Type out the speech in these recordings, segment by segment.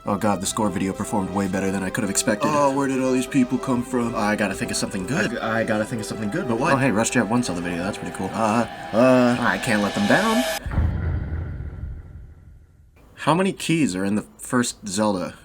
Oh god, the score video performed way better than I could have expected. Oh, where did all these people come from? I gotta think of something good. I gotta think of something good, but what? Oh hey, RushJet won Zelda video, that's pretty cool. I can't let them down. How many keys are in the first Zelda?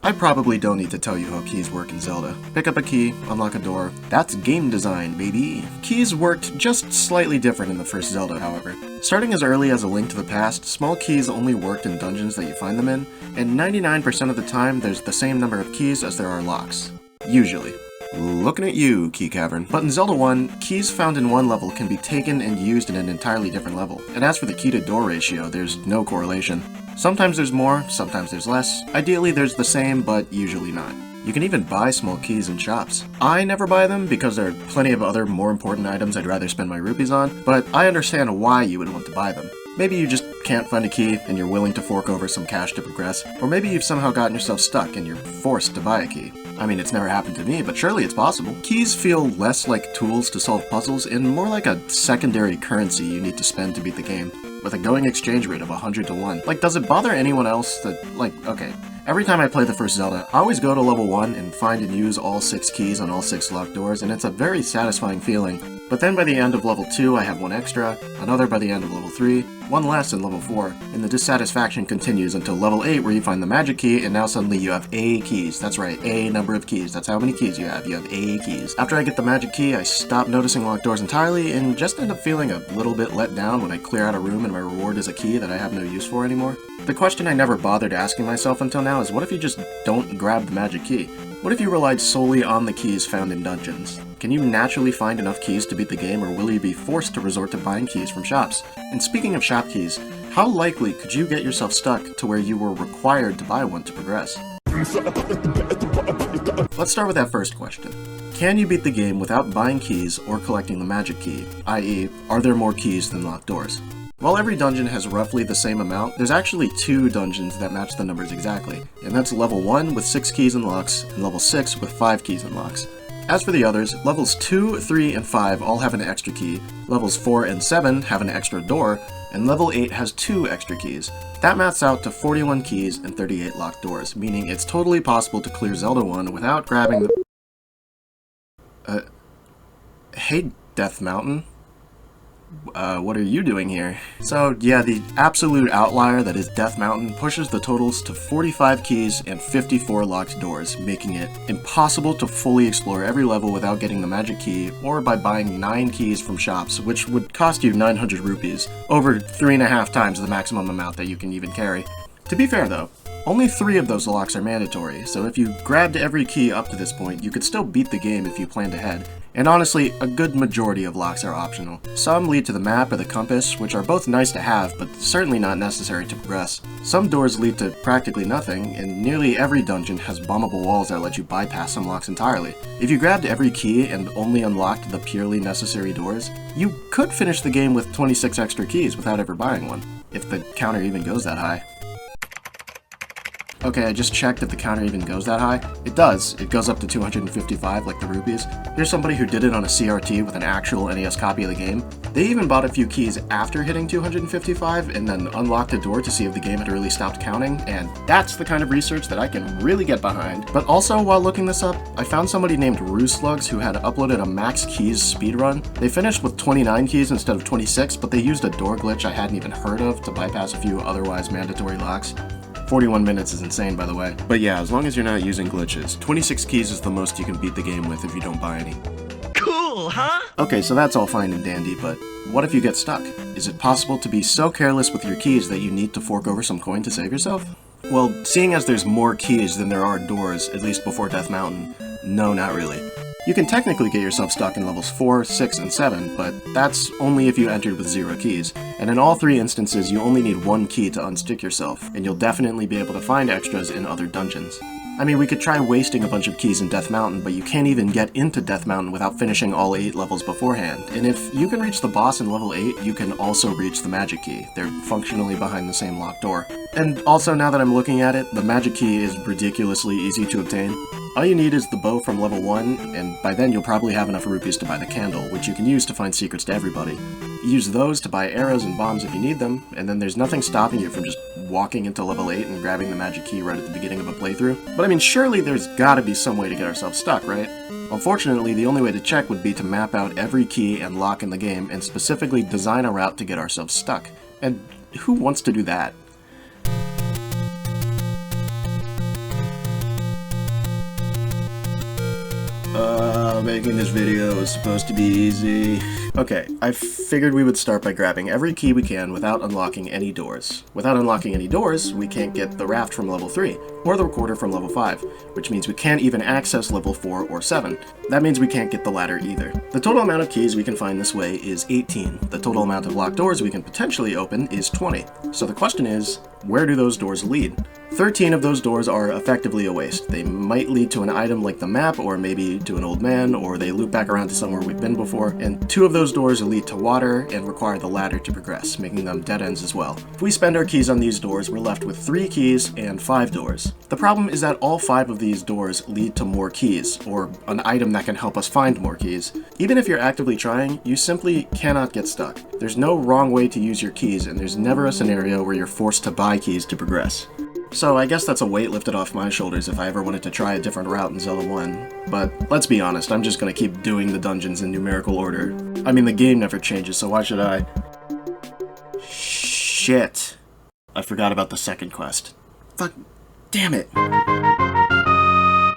I probably don't need to tell you how keys work in Zelda. Pick up a key, unlock a door. That's game design, baby. Keys worked just slightly different in the first Zelda, however. Starting as early as A Link to the Past, small keys only worked in dungeons that you find them in, and 99% of the time there's the same number of keys as there are locks. Usually. Looking at you, Key Cavern. But in Zelda 1, keys found in one level can be taken and used in an entirely different level. And as for the key to door ratio, there's no correlation. Sometimes there's more, sometimes there's less. Ideally there's the same, but usually not. You can even buy small keys in shops. I never buy them because there are plenty of other more important items I'd rather spend my rupees on, but I understand why you would want to buy them. Maybe you just can't find a key and you're willing to fork over some cash to progress, or maybe you've somehow gotten yourself stuck and you're forced to buy a key. I mean, it's never happened to me, but surely it's possible. Keys feel less like tools to solve puzzles and more like a secondary currency you need to spend to beat the game, with a going exchange rate of 100 to 1. Like, does it bother anyone else that, okay, every time I play the first Zelda, I always go to level 1 and find and use all 6 keys on all 6 locked doors, and it's a very satisfying feeling. But then by the end of level 2, I have 1 extra, another by the end of level 3, 1 less in level 4, and the dissatisfaction continues until level 8 where you find the magic key, and now suddenly you have A keys. That's right, A number of keys. That's how many keys you have. You have A keys. After I get the magic key, I stop noticing locked doors entirely, and just end up feeling a little bit let down when I clear out a room and my reward is a key that I have no use for anymore. The question I never bothered asking myself until now is, what if you just don't grab the magic key? What if you relied solely on the keys found in dungeons? Can you naturally find enough keys to beat the game, or will you be forced to resort to buying keys from shops? And speaking of shop keys, how likely could you get yourself stuck to where you were required to buy one to progress? Let's start with that first question. Can you beat the game without buying keys or collecting the magic key? I.e., are there more keys than locked doors? While every dungeon has roughly the same amount, there's actually 2 dungeons that match the numbers exactly, and that's level 1 with 6 keys and locks, and level 6 with 5 keys and locks. As for the others, levels 2, 3, and 5 all have an extra key, levels 4 and 7 have an extra door, and level 8 has 2 extra keys. That maths out to 41 keys and 38 locked doors, meaning it's totally possible to clear Zelda 1 without grabbing the... Hey, Death Mountain? What are you doing here? So yeah, the absolute outlier that is Death Mountain pushes the totals to 45 keys and 54 locked doors, making it impossible to fully explore every level without getting the magic key, or by buying 9 keys from shops, which would cost you 900 rupees, over 3.5 times the maximum amount that you can even carry. To be fair though, only 3 of those locks are mandatory, so if you grabbed every key up to this point, you could still beat the game if you planned ahead. And honestly, a good majority of locks are optional. Some lead to the map or the compass, which are both nice to have, but certainly not necessary to progress. Some doors lead to practically nothing, and nearly every dungeon has bombable walls that let you bypass some locks entirely. If you grabbed every key and only unlocked the purely necessary doors, you could finish the game with 26 extra keys without ever buying one, if the counter even goes that high. Okay, I just checked if the counter even goes that high. It does. It goes up to 255 like the rupees. Here's somebody who did it on a CRT with an actual NES copy of the game. They even bought a few keys after hitting 255 and then unlocked a door to see if the game had really stopped counting, and that's the kind of research that I can really get behind. But also, while looking this up, I found somebody named Rooslugs who had uploaded a max keys speedrun. They finished with 29 keys instead of 26, but they used a door glitch I hadn't even heard of to bypass a few otherwise mandatory locks. 41 minutes is insane, by the way. But yeah, as long as you're not using glitches, 26 keys is the most you can beat the game with if you don't buy any. Cool, huh? Okay, so that's all fine and dandy, but what if you get stuck? Is it possible to be so careless with your keys that you need to fork over some coin to save yourself? Well, seeing as there's more keys than there are doors, at least before Death Mountain, no, not really. You can technically get yourself stuck in levels 4, 6, and 7, but that's only if you entered with 0 keys. And in all 3 instances, you only need 1 key to unstick yourself, and you'll definitely be able to find extras in other dungeons. I mean, we could try wasting a bunch of keys in Death Mountain, but you can't even get into Death Mountain without finishing all 8 levels beforehand. And if you can reach the boss in level 8, you can also reach the magic key. They're functionally behind the same locked door. And also, now that I'm looking at it, the magic key is ridiculously easy to obtain. All you need is the bow from level 1, and by then you'll probably have enough rupees to buy the candle, which you can use to find secrets to everybody. Use those to buy arrows and bombs if you need them, and then there's nothing stopping you from just walking into level 8 and grabbing the magic key right at the beginning of a playthrough. But I mean, surely there's gotta be some way to get ourselves stuck, right? Unfortunately, the only way to check would be to map out every key and lock in the game and specifically design a route to get ourselves stuck. And who wants to do that? Making this video is supposed to be easy. Okay, I figured we would start by grabbing every key we can without unlocking any doors. Without unlocking any doors, we can't get the raft from level 3, or the recorder from level 5, which means we can't even access level 4 or 7. That means we can't get the ladder either. The total amount of keys we can find this way is 18. The total amount of locked doors we can potentially open is 20. So the question is, where do those doors lead? 13 of those doors are effectively a waste. They might lead to an item like the map, or maybe to an old man, or they loop back around to somewhere we've been before, and 2 of those doors lead to water and require the ladder to progress, making them dead ends as well. If we spend our keys on these doors, we're left with 3 keys and 5 doors. The problem is that all 5 of these doors lead to more keys, or an item that can help us find more keys. Even if you're actively trying, you simply cannot get stuck. There's no wrong way to use your keys, and there's never a scenario where you're forced to buy keys to progress. So I guess that's a weight lifted off my shoulders if I ever wanted to try a different route in Zelda 1. But let's be honest, I'm just gonna keep doing the dungeons in numerical order. I mean, the game never changes, so why should I? Shit. I forgot about the second quest. Fuck. Damn it.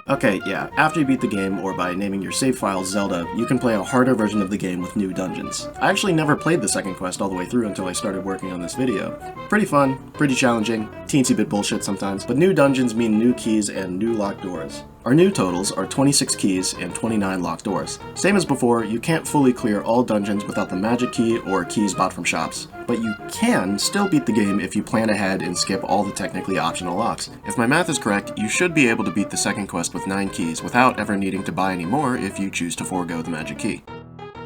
Okay, yeah, after you beat the game, or by naming your save file Zelda, you can play a harder version of the game with new dungeons. I actually never played the second quest all the way through until I started working on this video. Pretty fun, pretty challenging, teensy bit bullshit sometimes, but new dungeons mean new keys and new locked doors. Our new totals are 26 keys and 29 locked doors. Same as before, you can't fully clear all dungeons without the magic key or keys bought from shops, but you can still beat the game if you plan ahead and skip all the technically optional locks. If my math is correct, you should be able to beat the second quest with 9 keys without ever needing to buy any more if you choose to forego the magic key.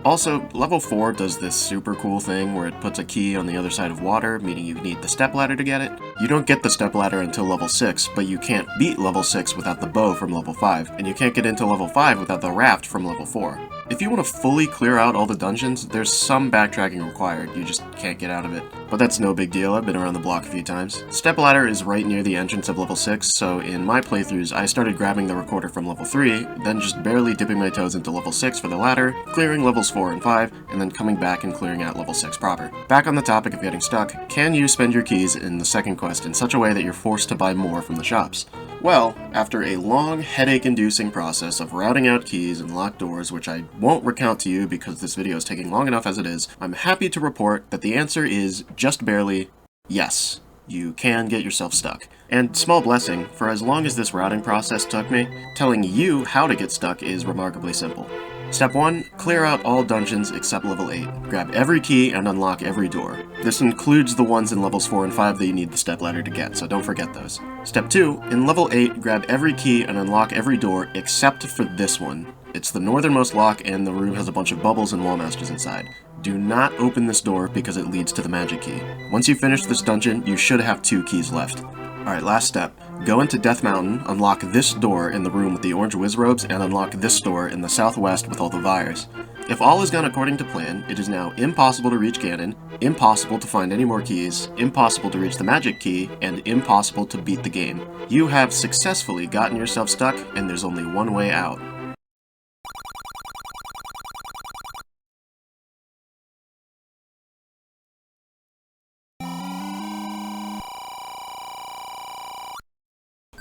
Also, level 4 does this super cool thing where it puts a key on the other side of water, meaning you need the stepladder to get it. You don't get the stepladder until level 6, but you can't beat level 6 without the bow from level 5, and you can't get into level 5 without the raft from level 4. If you want to fully clear out all the dungeons, there's some backtracking required, you just can't get out of it. But that's no big deal, I've been around the block a few times. Stepladder is right near the entrance of level 6, so in my playthroughs I started grabbing the recorder from level 3, then just barely dipping my toes into level 6 for the ladder, clearing levels 4 and 5, and then coming back and clearing out level 6 proper. Back on the topic of getting stuck, can you spend your keys in the second quest in such a way that you're forced to buy more from the shops? Well, after a long, headache-inducing process of routing out keys and locked doors, which I won't recount to you because this video is taking long enough as it is, I'm happy to report that the answer is just barely yes. You can get yourself stuck. And small blessing, for as long as this routing process took me, telling you how to get stuck is remarkably simple. Step 1. Clear out all dungeons except level 8. Grab every key and unlock every door. This includes the ones in levels 4 and 5 that you need the stepladder to get, so don't forget those. Step 2. In level 8, grab every key and unlock every door except for this one. It's the northernmost lock and the room has a bunch of bubbles and wall masters inside. Do not open this door because it leads to the magic key. Once you finish this dungeon, you should have 2 keys left. Alright, last step. Go into Death Mountain, unlock this door in the room with the orange wizrobes, and unlock this door in the southwest with all the Vyres. If all has gone according to plan, it is now impossible to reach Ganon, impossible to find any more keys, impossible to reach the magic key, and impossible to beat the game. You have successfully gotten yourself stuck, and there's only one way out.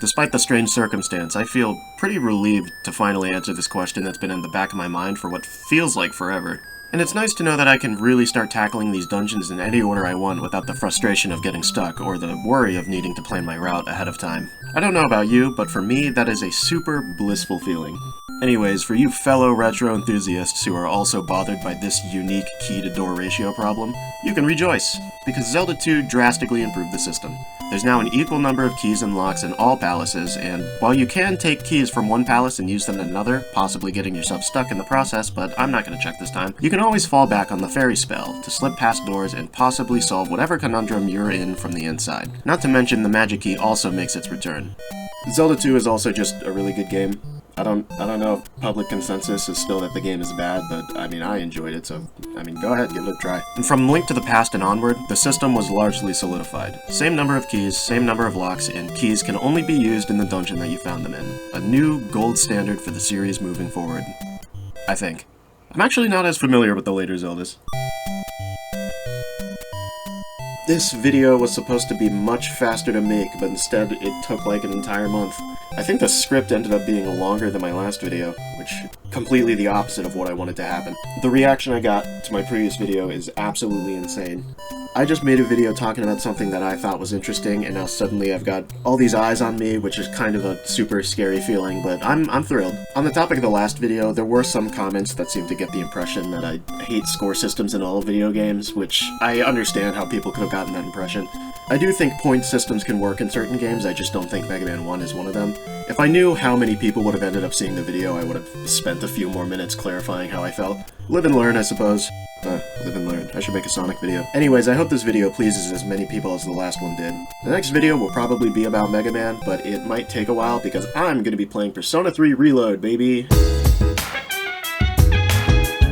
Despite the strange circumstance, I feel pretty relieved to finally answer this question that's been in the back of my mind for what feels like forever. And it's nice to know that I can really start tackling these dungeons in any order I want without the frustration of getting stuck or the worry of needing to plan my route ahead of time. I don't know about you, but for me, that is a super blissful feeling. Anyways, for you fellow retro enthusiasts who are also bothered by this unique key-to-door ratio problem, you can rejoice, because Zelda 2 drastically improved the system. There's now an equal number of keys and locks in all palaces, and while you can take keys from one palace and use them in another, possibly getting yourself stuck in the process, but I'm not going to check this time, you can always fall back on the fairy spell to slip past doors and possibly solve whatever conundrum you're in from the inside. Not to mention the magic key also makes its return. Zelda 2 is also just a really good game. I don't know if public consensus is still that the game is bad, but I mean, I enjoyed it, so I mean, go ahead, give it a try. And from Link to the Past and onward, the system was largely solidified. Same number of keys, same number of locks, and keys can only be used in the dungeon that you found them in. A new gold standard for the series moving forward. I think. I'm actually not as familiar with the later Zeldas. This video was supposed to be much faster to make, but instead it took like an entire month. I think the script ended up being longer than my last video, which completely the opposite of what I wanted to happen. The reaction I got to my previous video is absolutely insane. I just made a video talking about something that I thought was interesting, and now suddenly I've got all these eyes on me, which is kind of a super scary feeling, but I'm thrilled. On the topic of the last video, there were some comments that seemed to get the impression that I hate score systems in all video games, which I understand how people could have gotten that impression. I do think point systems can work in certain games, I just don't think Mega Man 1 is one of them. If I knew how many people would have ended up seeing the video, I would have spent a few more minutes clarifying how I felt. Live and learn, I suppose. Live and learn. I should make a Sonic video. Anyways, I hope this video pleases as many people as the last one did. The next video will probably be about Mega Man, but it might take a while because I'm gonna be playing Persona 3 Reload, baby!